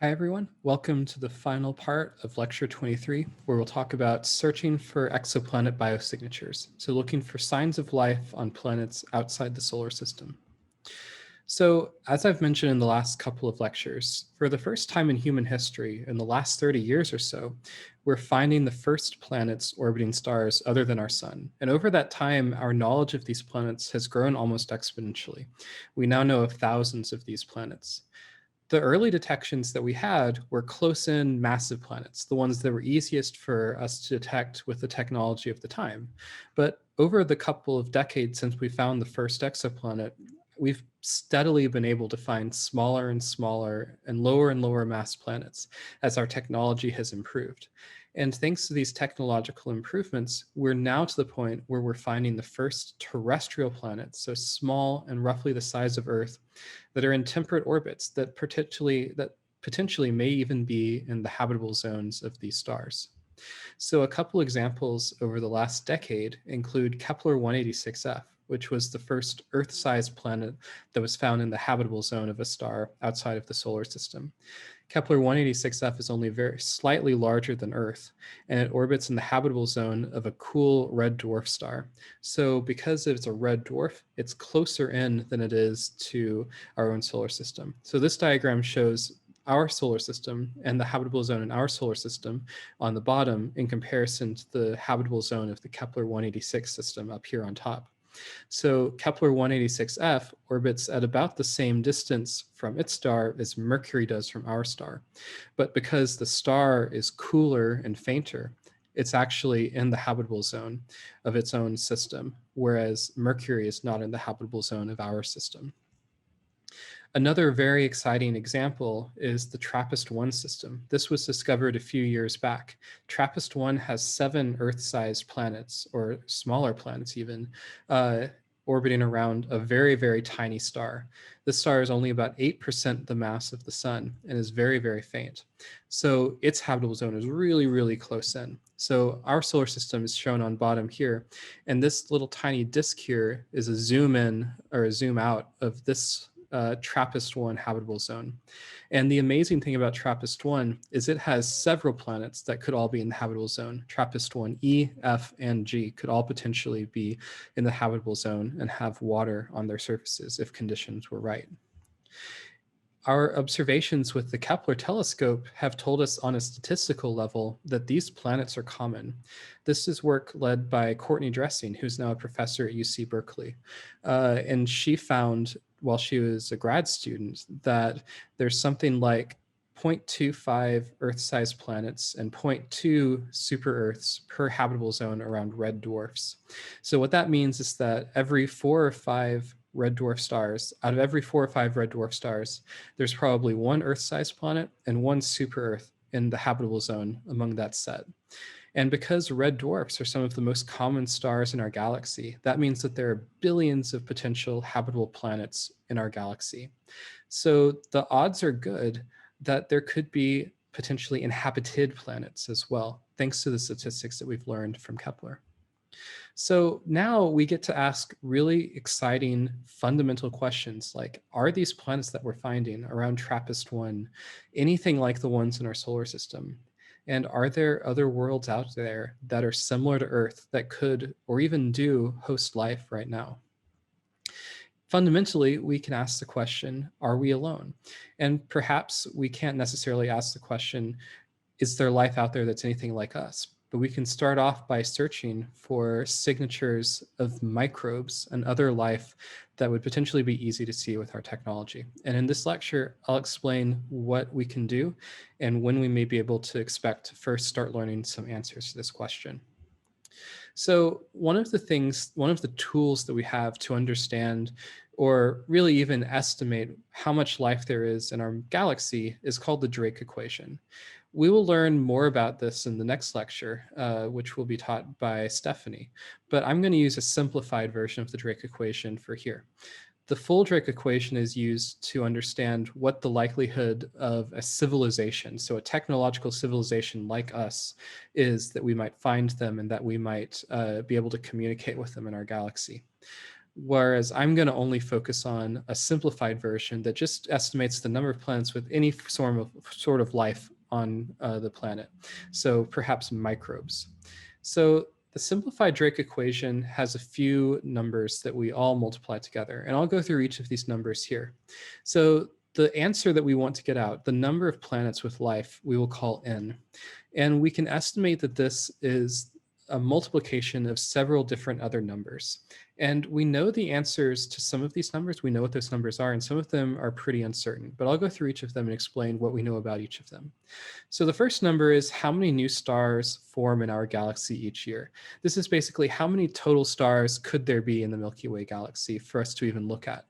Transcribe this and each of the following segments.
Hi, everyone. Welcome to the final part of Lecture 23, where we'll talk about searching for exoplanet biosignatures, so looking for signs of life on planets outside the solar system. So, as I've mentioned in the last couple of lectures, for the first time in human history, in the last 30 years or so, we're finding the first planets orbiting stars other than our sun. And over that time, our knowledge of these planets has grown almost exponentially. We now know of thousands of these planets. The early detections that we had were close in massive planets, the ones that were easiest for us to detect with the technology of the time. But over the couple of decades since we found the first exoplanet, we've steadily been able to find smaller and smaller and lower mass planets as our technology has improved. And thanks to these technological improvements, we're now to the point where we're finding the first terrestrial planets, so small and roughly the size of Earth, that are in temperate orbits that potentially may even be in the habitable zones of these stars. So a couple examples over the last decade include Kepler 186f, which was the first Earth-sized planet that was found in the habitable zone of a star outside of the solar system. Kepler 186f is only very slightly larger than Earth, and it orbits in the habitable zone of a cool red dwarf star. So because it's a red dwarf, it's closer in than it is to our own solar system. So this diagram shows our solar system and the habitable zone in our solar system on the bottom in comparison to the habitable zone of the Kepler 186 system up here on top. So Kepler 186f orbits at about the same distance from its star as Mercury does from our star. But because the star is cooler and fainter, it's actually in the habitable zone of its own system, whereas Mercury is not in the habitable zone of our system. Another very exciting example is the TRAPPIST-1 system. This was discovered a few years back. TRAPPIST-1 has 7 Earth-sized planets, or smaller planets even, orbiting around a very, very tiny star. This star is only about 8% the mass of the sun and is very, very faint. So its habitable zone is really, really close in. So our solar system is shown on bottom here, and this little tiny disk here is a zoom in or a zoom out of this TRAPPIST-1 habitable zone. And the amazing thing about TRAPPIST-1 is it has several planets that could all be in the habitable zone. TRAPPIST-1e, F, and G could all potentially be in the habitable zone and have water on their surfaces if conditions were right. Our observations with the Kepler telescope have told us on a statistical level that these planets are common. This is work led by Courtney Dressing, who's now a professor at UC Berkeley. And she found while she was a grad student that there's something like 0.25 Earth-sized planets and zero point 0.2 super-Earths per habitable zone around red dwarfs. So what that means is that every 4 or 5 red dwarf stars, out of every 4 or 5 red dwarf stars, there's probably one Earth-sized planet and one super-Earth in the habitable zone among that set. And because red dwarfs are some of the most common stars in our galaxy, that means that there are billions of potential habitable planets in our galaxy. So the odds are good that there could be potentially inhabited planets as well, thanks to the statistics that we've learned from Kepler. So now we get to ask really exciting fundamental questions like, are these planets that we're finding around TRAPPIST-1 anything like the ones in our solar system? And are there other worlds out there that are similar to Earth that could or even do host life right now? Fundamentally, we can ask the question, are we alone? And perhaps we can't necessarily ask the question, is there life out there that's anything like us? But we can start off by searching for signatures of microbes and other life that would potentially be easy to see with our technology. And in this lecture, I'll explain what we can do and when we may be able to expect to first start learning some answers to this question. So one of the tools that we have to understand or really even estimate how much life there is in our galaxy is called the Drake equation. We will learn more about this in the next lecture, which will be taught by Stephanie, but I'm going to use a simplified version of the Drake equation for here. The full Drake equation is used to understand what the likelihood of a civilization, so a technological civilization like us, is that we might find them and that we might be able to communicate with them in our galaxy. whereas I'm going to only focus on a simplified version that just estimates the number of planets with any sort of life on the planet, so perhaps microbes. So the simplified Drake equation has a few numbers that we all multiply together, and I'll go through each of these numbers here. So the answer that we want to get out, the number of planets with life, we will call n. And we can estimate that this is a multiplication of several different other numbers. And we know the answers to some of these numbers. We know what those numbers are, and some of them are pretty uncertain. But I'll go through each of them and explain what we know about each of them. So the first number is how many new stars form in our galaxy each year. This is basically how many total stars could there be in the Milky Way galaxy for us to even look at.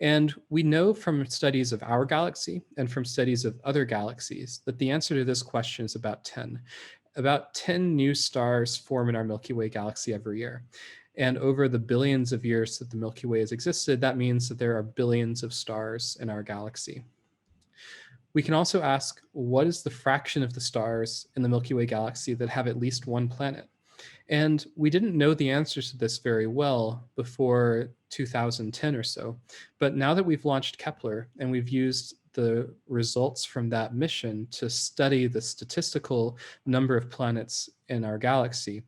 And we know from studies of our galaxy and from studies of other galaxies that the answer to this question is about 10. About 10 new stars form in our Milky Way galaxy every year. And over the billions of years that the Milky Way has existed, that means that there are billions of stars in our galaxy. We can also ask, what is the fraction of the stars in the Milky Way galaxy that have at least one planet? And we didn't know the answers to this very well before 2010 or so. But now that we've launched Kepler and we've used the results from that mission to study the statistical number of planets in our galaxy,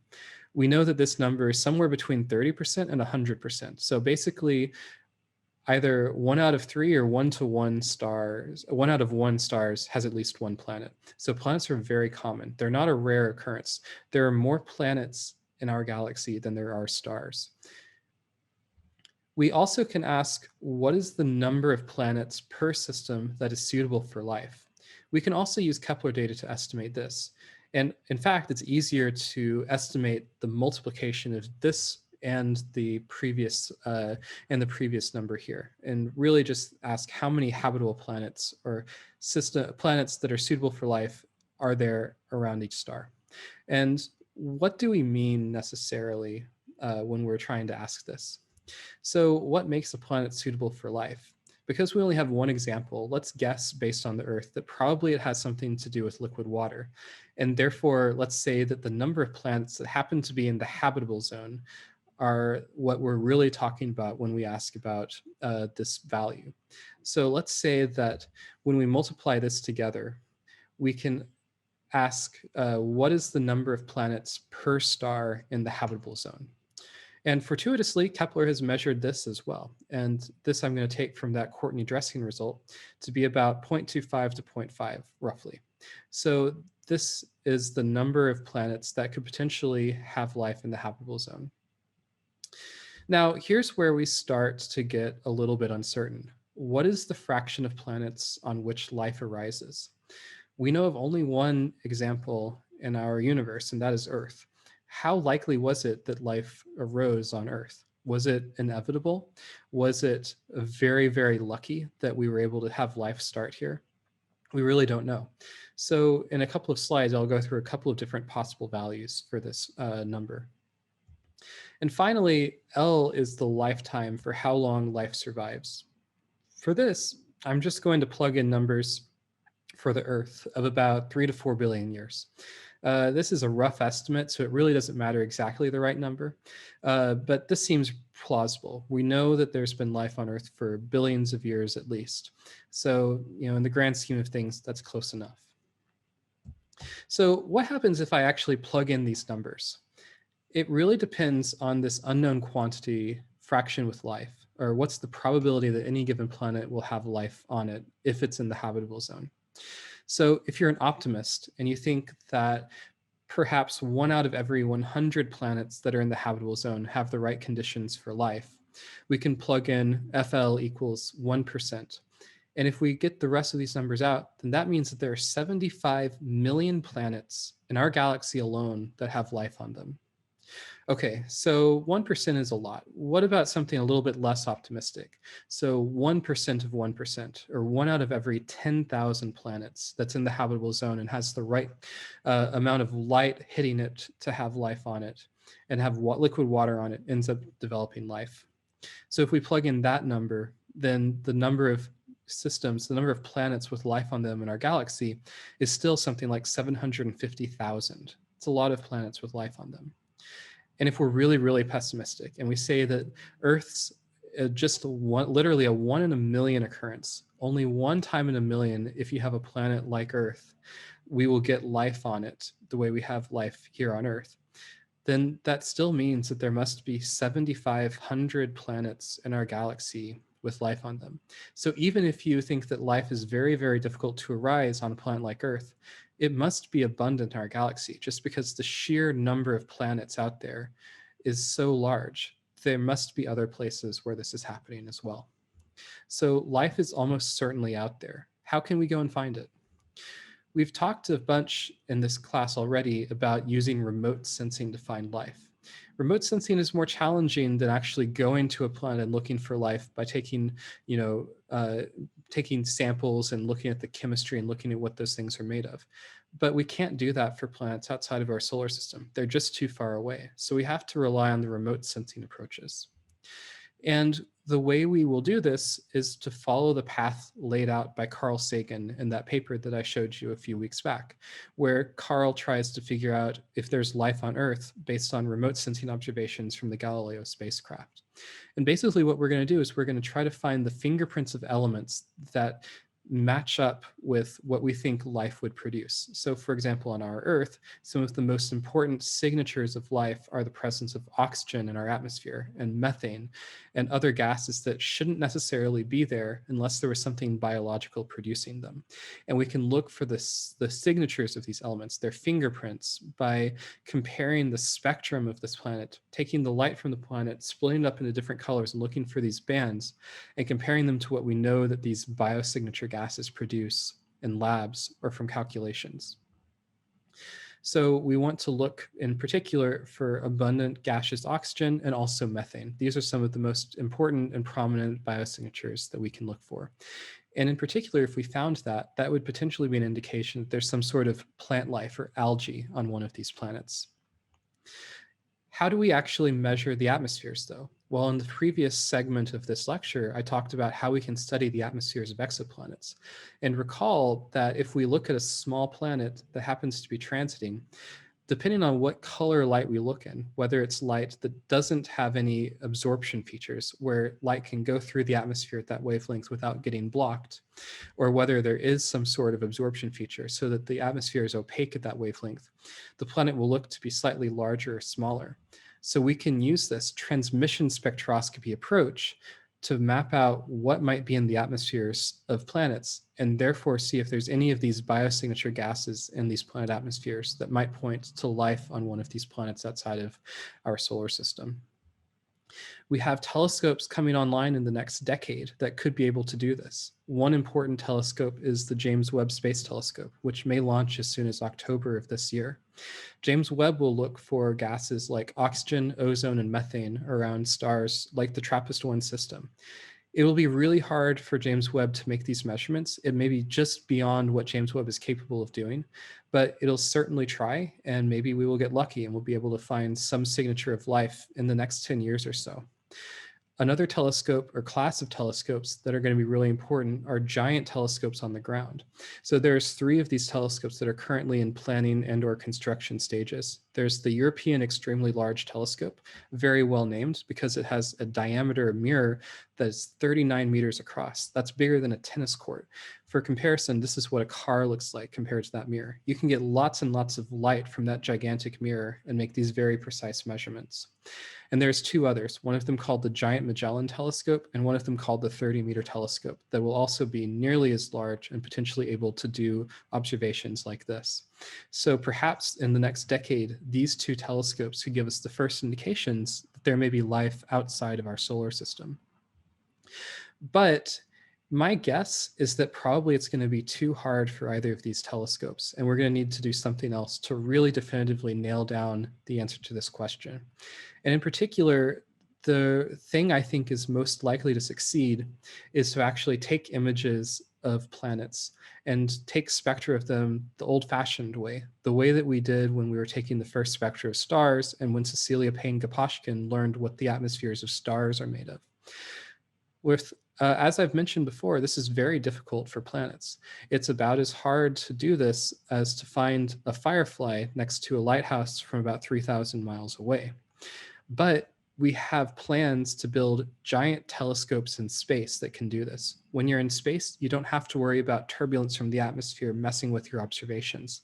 we know that this number is somewhere between 30% and 100%. So basically, either 1 out of 3 or 1 to 1 stars, 1 out of 1 stars has at least one planet. So planets are very common. They're not a rare occurrence. There are more planets in our galaxy than there are stars. We also can ask, what is the number of planets per system that is suitable for life? We can also use Kepler data to estimate this. And in fact, it's easier to estimate the multiplication of this and the previous number here, and really just ask how many habitable planets or planets that are suitable for life are there around each star. And what do we mean necessarily when we're trying to ask this? So what makes a planet suitable for life? Because we only have one example, let's guess based on the Earth that probably it has something to do with liquid water. And therefore, let's say that the number of planets that happen to be in the habitable zone are what we're really talking about when we ask about this value. So let's say that when we multiply this together, we can ask what is the number of planets per star in the habitable zone? And fortuitously, Kepler has measured this as well. And this I'm going to take from that Courtney Dressing result to be about 0.25 to 0.5, roughly. So this is the number of planets that could potentially have life in the habitable zone. Now, here's where we start to get a little bit uncertain. What is the fraction of planets on which life arises? We know of only one example in our universe, and that is Earth. How likely was it that life arose on Earth? Was it inevitable? Was it very, very lucky that we were able to have life start here? We really don't know. So in a couple of slides, I'll go through a couple of different possible values for this number. And finally, L is the lifetime for how long life survives. For this, I'm just going to plug in numbers for the Earth of about 3 to 4 billion years. This is a rough estimate, so it really doesn't matter exactly the right number, but this seems plausible. We know that there's been life on Earth for billions of years at least. So, in the grand scheme of things, that's close enough. So what happens if I actually plug in these numbers? It really depends on this unknown quantity fraction with life, or what's the probability that any given planet will have life on it if it's in the habitable zone. So if you're an optimist and you think that perhaps 1 out of every 100 planets that are in the habitable zone have the right conditions for life, we can plug in FL equals 1%. And if we get the rest of these numbers out, then that means that there are 75 million planets in our galaxy alone that have life on them. Okay, so 1% is a lot. What about something a little bit less optimistic? So 1% of 1%, or 1 out of every 10,000 planets that's in the habitable zone and has the right amount of light hitting it to have life on it and have liquid water on it, ends up developing life. So if we plug in that number, then the number of systems, the number of planets with life on them in our galaxy is still something like 750,000. It's a lot of planets with life on them. And if we're really, really pessimistic and we say that Earth's literally a 1 in a million occurrence, only one time in a million, if you have a planet like Earth, we will get life on it the way we have life here on Earth, then that still means that there must be 7,500 planets in our galaxy with life on them. So even if you think that life is very, very difficult to arise on a planet like Earth, it must be abundant in our galaxy just because the sheer number of planets out there is so large. There must be other places where this is happening as well. So life is almost certainly out there. How can we go and find it? We've talked a bunch in this class already about using remote sensing to find life. Remote sensing is more challenging than actually going to a planet and looking for life by taking, taking samples and looking at the chemistry and looking at what those things are made of. But we can't do that for planets outside of our solar system. They're just too far away. So we have to rely on the remote sensing approaches. And the way we will do this is to follow the path laid out by Carl Sagan in that paper that I showed you a few weeks back, where Carl tries to figure out if there's life on Earth based on remote sensing observations from the Galileo spacecraft. And basically what we're going to do is we're going to try to find the fingerprints of elements that match up with what we think life would produce. So for example, on our Earth, some of the most important signatures of life are the presence of oxygen in our atmosphere and methane and other gases that shouldn't necessarily be there unless there was something biological producing them. And we can look for the signatures of these elements, their fingerprints, by comparing the spectrum of this planet, taking the light from the planet, splitting it up into different colors and looking for these bands and comparing them to what we know that these biosignature gases produce in labs or from calculations. So we want to look in particular for abundant gaseous oxygen and also methane. These are some of the most important and prominent biosignatures that we can look for. And in particular, if we found that, that would potentially be an indication that there's some sort of plant life or algae on one of these planets. How do we actually measure the atmospheres, though? Well, in the previous segment of this lecture, I talked about how we can study the atmospheres of exoplanets. And recall that if we look at a small planet that happens to be transiting, depending on what color light we look in, whether it's light that doesn't have any absorption features, where light can go through the atmosphere at that wavelength without getting blocked, or whether there is some sort of absorption feature so that the atmosphere is opaque at that wavelength, the planet will look to be slightly larger or smaller. So we can use this transmission spectroscopy approach to map out what might be in the atmospheres of planets and therefore see if there's any of these biosignature gases in these planet atmospheres that might point to life on one of these planets outside of our solar system. We have telescopes coming online in the next decade that could be able to do this. One important telescope is the James Webb Space Telescope, which may launch as soon as October of this year. James Webb will look for gases like oxygen, ozone, and methane around stars like the TRAPPIST-1 system. It will be really hard for James Webb to make these measurements. It may be just beyond what James Webb is capable of doing, but it'll certainly try, and maybe we will get lucky and we'll be able to find some signature of life in the next 10 years or so. Another telescope or class of telescopes that are going to be really important are giant telescopes on the ground. So there's 3 of these telescopes that are currently in planning and or construction stages. There's the European Extremely Large Telescope, very well named because it has a diameter mirror that's 39 meters across. That's bigger than a tennis court. For comparison, this is what a car looks like compared to that mirror. You can get lots and lots of light from that gigantic mirror and make these very precise measurements. And there's 2 others, one of them called the Giant Magellan Telescope and one of them called the 30-meter telescope that will also be nearly as large and potentially able to do observations like this. So perhaps in the next decade, these 2 telescopes could give us the first indications that there may be life outside of our solar system. But my guess is that probably it's going to be too hard for either of these telescopes, and we're going to need to do something else to really definitively nail down the answer to this question. And in particular, the thing I think is most likely to succeed is to actually take images of planets and take spectra of them the old-fashioned way, the way that we did when we were taking the first spectra of stars and when Cecilia Payne-Gaposchkin learned what the atmospheres of stars are made of. As I've mentioned before, this is very difficult for planets. It's about as hard to do this as to find a firefly next to a lighthouse from about 3,000 miles away. But we have plans to build giant telescopes in space that can do this. When you're in space, you don't have to worry about turbulence from the atmosphere messing with your observations.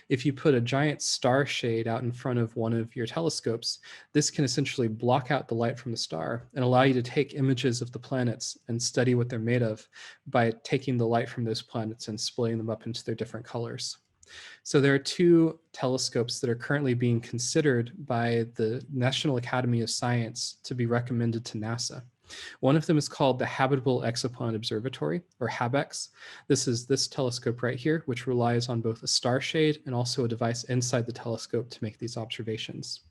If you put a giant star shade out in front of one of your telescopes, this can essentially block out the light from the star and allow you to take images of the planets and study what they're made of by taking the light from those planets and splitting them up into their different colors. So there are two telescopes that are currently being considered by the National Academy of Science to be recommended to NASA. One of them is called the Habitable Exoplanet Observatory, or HABEX. This is this telescope right here, which relies on both a star shade and also a device inside the telescope to make these observations.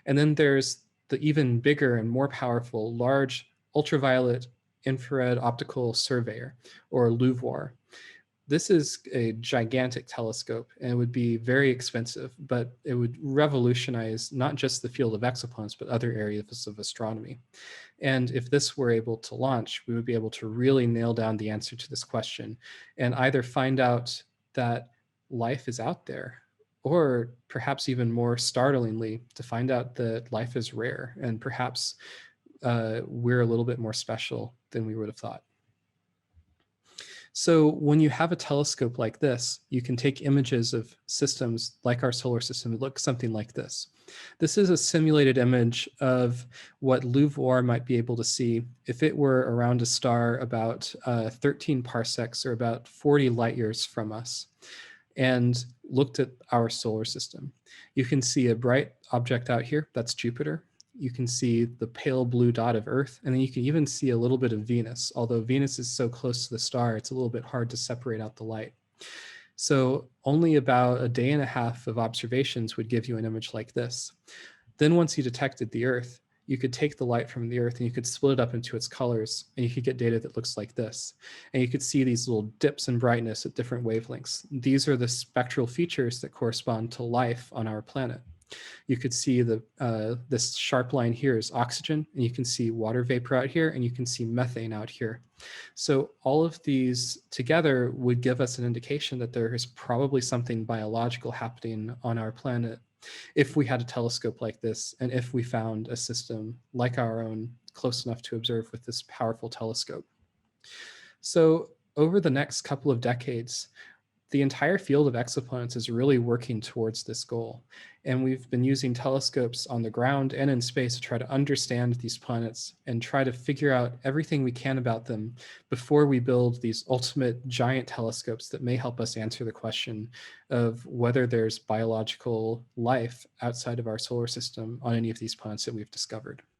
And then there's the even bigger and more powerful Large Ultraviolet Infrared Optical Surveyor, or LUVOIR. This is a gigantic telescope and it would be very expensive, but it would revolutionize not just the field of exoplanets, but other areas of astronomy. And if this were able to launch, we would be able to really nail down the answer to this question and either find out that life is out there, or perhaps even more startlingly, to find out that life is rare and perhaps we're a little bit more special than we would have thought. So when you have a telescope like this, you can take images of systems like our solar system. It looks something like this. This is a simulated image of what LUVOIR might be able to see if it were around a star about 13 parsecs, or about 40 light years from us, and looked at our solar system. You can see a bright object out here, that's Jupiter. You can see the pale blue dot of Earth, and then you can even see a little bit of Venus. Although Venus is so close to the star, it's a little bit hard to separate out the light. So only about a day and a half of observations would give you an image like this. Then once you detected the Earth, you could take the light from the Earth and you could split it up into its colors, and you could get data that looks like this. And you could see these little dips in brightness at different wavelengths. These are the spectral features that correspond to life on our planet. You could see this sharp line here is oxygen, and you can see water vapor out here, and you can see methane out here. So all of these together would give us an indication that there is probably something biological happening on our planet if we had a telescope like this, and if we found a system like our own close enough to observe with this powerful telescope. So over the next couple of decades, the entire field of exoplanets is really working towards this goal. And we've been using telescopes on the ground and in space to try to understand these planets and try to figure out everything we can about them before we build these ultimate giant telescopes that may help us answer the question of whether there's biological life outside of our solar system on any of these planets that we've discovered.